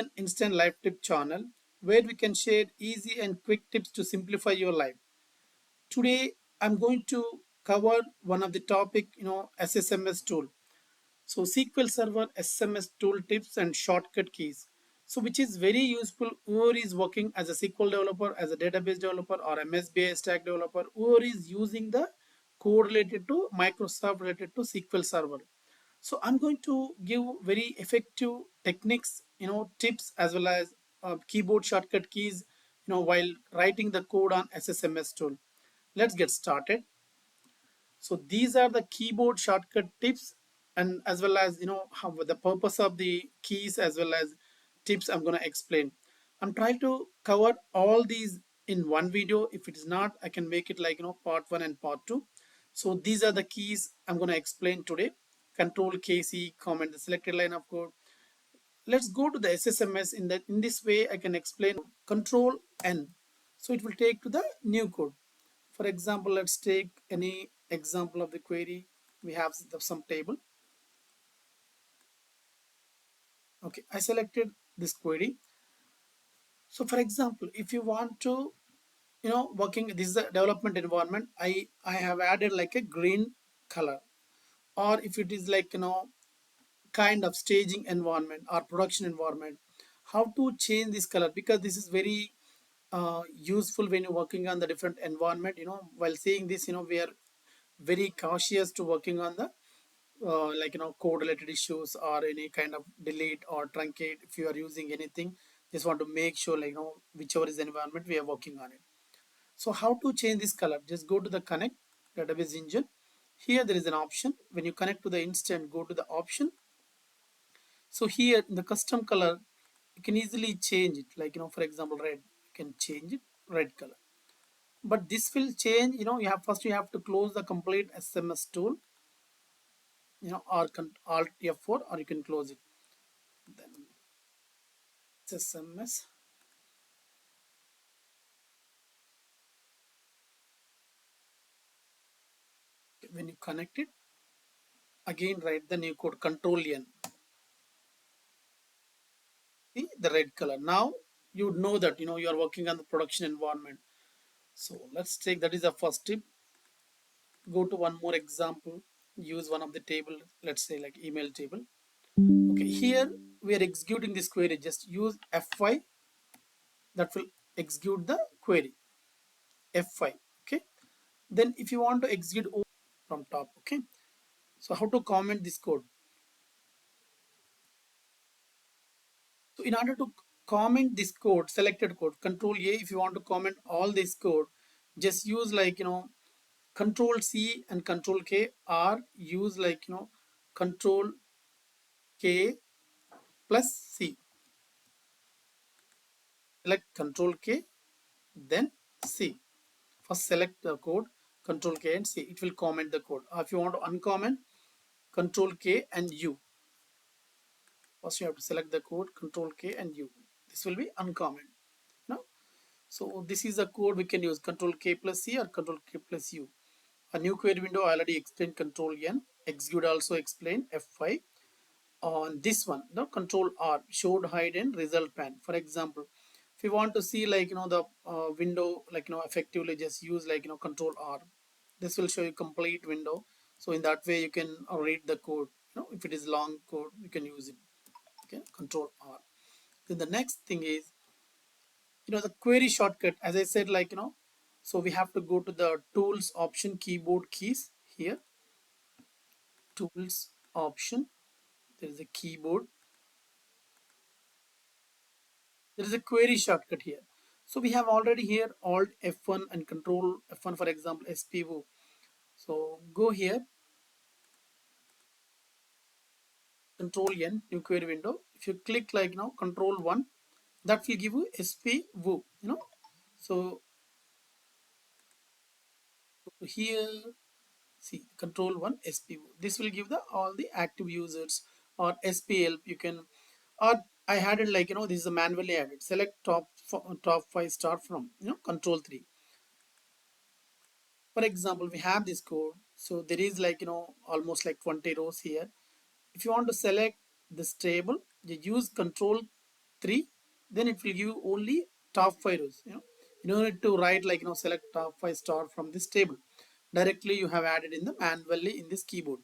an instant live tip channel where we can share easy and quick tips to simplify your life. Today, I'm going to cover one of the topic, SSMS tool. So SQL Server SMS tool tips and shortcut keys. So which is very useful whoever is working as a SQL developer, as a database developer or MSBI stack developer, whoever is using the code related to Microsoft related to SQL Server. So I'm going to give very effective techniques, tips as well as keyboard shortcut keys, while writing the code on SSMS tool. Let's get started. So these are the keyboard shortcut tips, and as well as how the purpose of the keys as well as tips I'm going to explain. I'm trying to cover all these in one video. If it is not, I can make it like part 1 and part 2. So these are the keys I'm going to explain today. Control KC, comment the selected line of code. Let's go to the SSMS. In this way I can explain control N, so it will take to the new code. For example, let's take any example of the query. We have some table. Okay, I selected this query. So for example, if you want to working, this is a development environment, I have added like a green color. Or if it is like kind of staging environment or production environment, how to change this color, because this is very useful when you're working on the different environment. While seeing this, we are very cautious to working on the code related issues or any kind of delete or truncate. If you are using anything, just want to make sure whichever is the environment we are working on it. So how to change this color? Just go to the connect database engine. Here there is an option. When you connect to the instant, go to the option. So here in the custom color, you can easily change it, like for example red, you can change it red color. But this will change, you have to close the complete SMS tool, or alt F4, or you can close it. Then SSMS. When you connect it, again write the new code control N. See the red color. Now you know that you are working on the production environment. So let's take, that is the first tip. Go to one more example. Use one of the table, let's say like email table. Okay, here we are executing this query. Just use F5, that will execute the query. F5. Okay, then if you want to execute from top. Okay, so how to comment this code? So in order to comment this code, selected code, control A. If you want to comment all this code, just use like control C and control K, or use like control K plus C. Select control K, then C. First select the code, control K and C. It will comment the code. If you want to uncomment, control K and U. First you have to select the code, control K and U. This will be uncomment. No? So this is the code we can use, control K plus C or control K plus U. A new query window, I already explained control N. Execute also explained F5. On this one, the control R, showed hide and result pan. For example, if you want to see like the window, like effectively, just use like control R. This will show you complete window. So in that way you can read the code. If it is long code, you can use it. Okay, control R. Then the next thing is the query shortcut. As I said, like so we have to go to the tools option, keyboard keys. Here tools option, there is a keyboard, there is a query shortcut here. So we have already here alt F1 and control F1, for example SPO. So go here, control N, new query window. If you click like control 1, that will give you SPO. So here, see control 1 SPO. This will give the all the active users, or SPL you can, or I had it like this is a manually added. Select top 5, start from control 3. For example, we have this code. So there is like almost like 20 rows here. If you want to select this table, you use control 3, then it will give you only top 5 rows. You don't need to write like select top 5 star from this table. Directly you have added in the manually in this keyboard.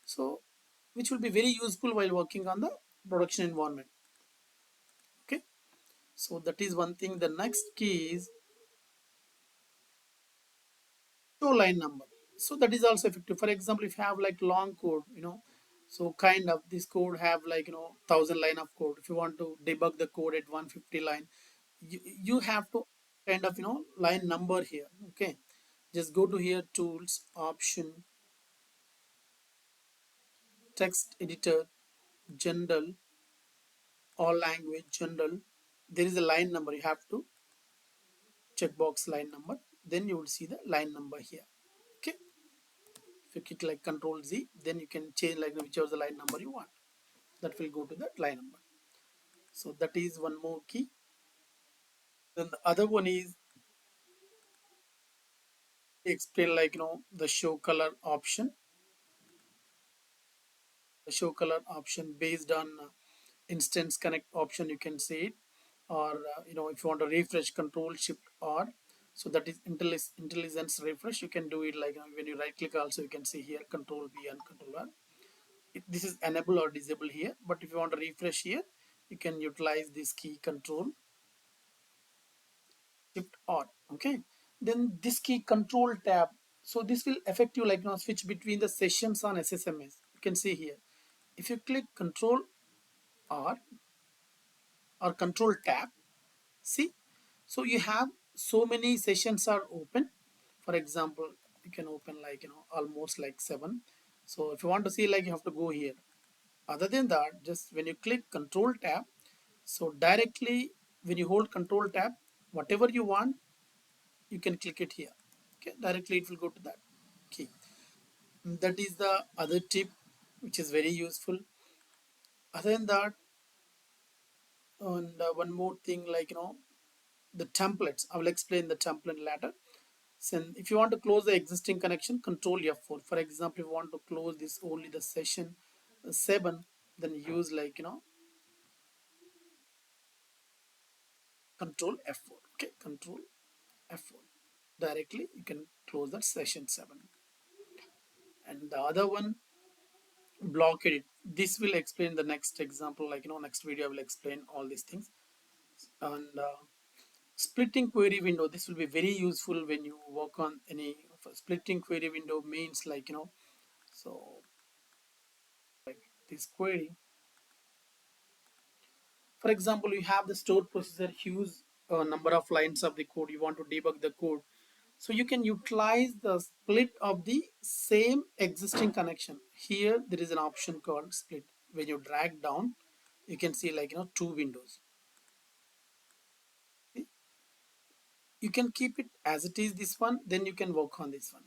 So which will be very useful while working on the production environment. Okay, so that is one thing. The next key is show line number. So that is also effective. For example, if you have like long code, so kind of this code have like 1,000 line of code. If you want to debug the code at 150 line, you have to kind of line number here. Okay, just go to here, tools, option, text editor, general, all language, general. There is a line number. You have to checkbox line number. Then you will see the line number here. Okay, if you click like Control Z, then you can change like whichever the line number you want. That will go to that line number. So that is one more key. Then the other one is explain like the show color option. The show color option based on instance connect option, you can say it, or if you want to refresh, Control Shift R. So that is intelligence refresh. You can do it like when you right click also, you can see here Control B and Control R. This is enable or disable here, but if you want to refresh here, you can utilize this key Control Shift R. Okay, then this key Control Tab. So this will affect you like switch between the sessions on SSMS. You can see here, if you click Control R or Control Tab, see, so you have so many sessions are open. For example, you can open like almost like 7. So if you want to see, like, you have to go here. Other than that, just when you click Control Tab, so directly when you hold Control Tab, whatever you want, you can click it here. Okay, directly it will go to that key. That is the other tip which is very useful. Other than that, and one more thing, like the templates, I will explain the template later. So if you want to close the existing connection, Control F4. For example, if you want to close this only the session 7, then use like Control F4. Okay, Control F4. Directly you can close that session 7. And the other one, block edit. This will explain the next example, like next video I will explain all these things. And splitting query window, this will be very useful when you work on any splitting query window. Means like so like this query, for example, you have the stored procedure, huge number of lines of the code, you want to debug the code, so you can utilize the split of the same existing connection. Here there is an option called split. When you drag down, you can see like 2 windows. You can keep it as it is, this one, then you can work on this one.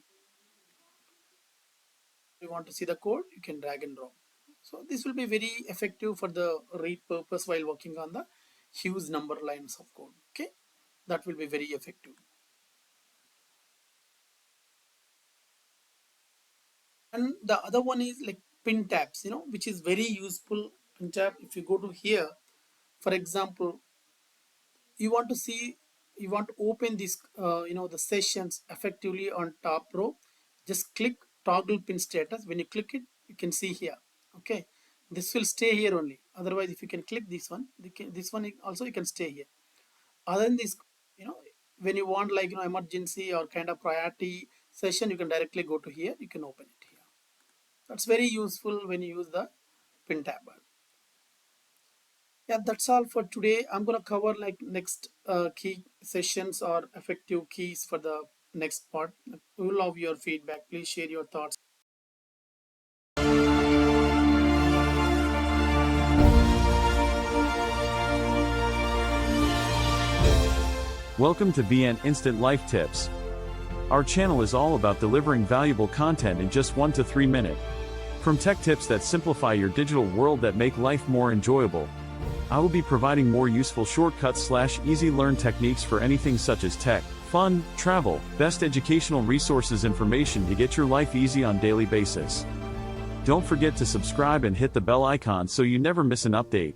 If you want to see the code, you can drag and drop. So this will be very effective for the read purpose while working on the huge number lines of code. Okay, that will be very effective. And the other one is like pin tabs, which is very useful. Pin tab, if you go to here, for example, you want to see, you want to open this the sessions effectively on top row, just click toggle pin status. When you click it, you can see here. Okay, this will stay here only. Otherwise, if you can click this one, this one also you can stay here. Other than this, when you want like emergency or kind of priority session, you can directly go to here, you can open it here. That's very useful when you use the pin tab. Yeah, that's all for today. I'm going to cover like next key sessions or effective keys for the next part. We will love your feedback. Please share your thoughts. Welcome to VN Instant Life Tips. Our channel is all about delivering valuable content in just 1 to 3 minutes. From tech tips that simplify your digital world that make life more enjoyable, I will be providing more useful shortcuts / easy learn techniques for anything such as tech, fun, travel, best educational resources, information to get your life easy on daily basis. Don't forget to subscribe and hit the bell icon so you never miss an update.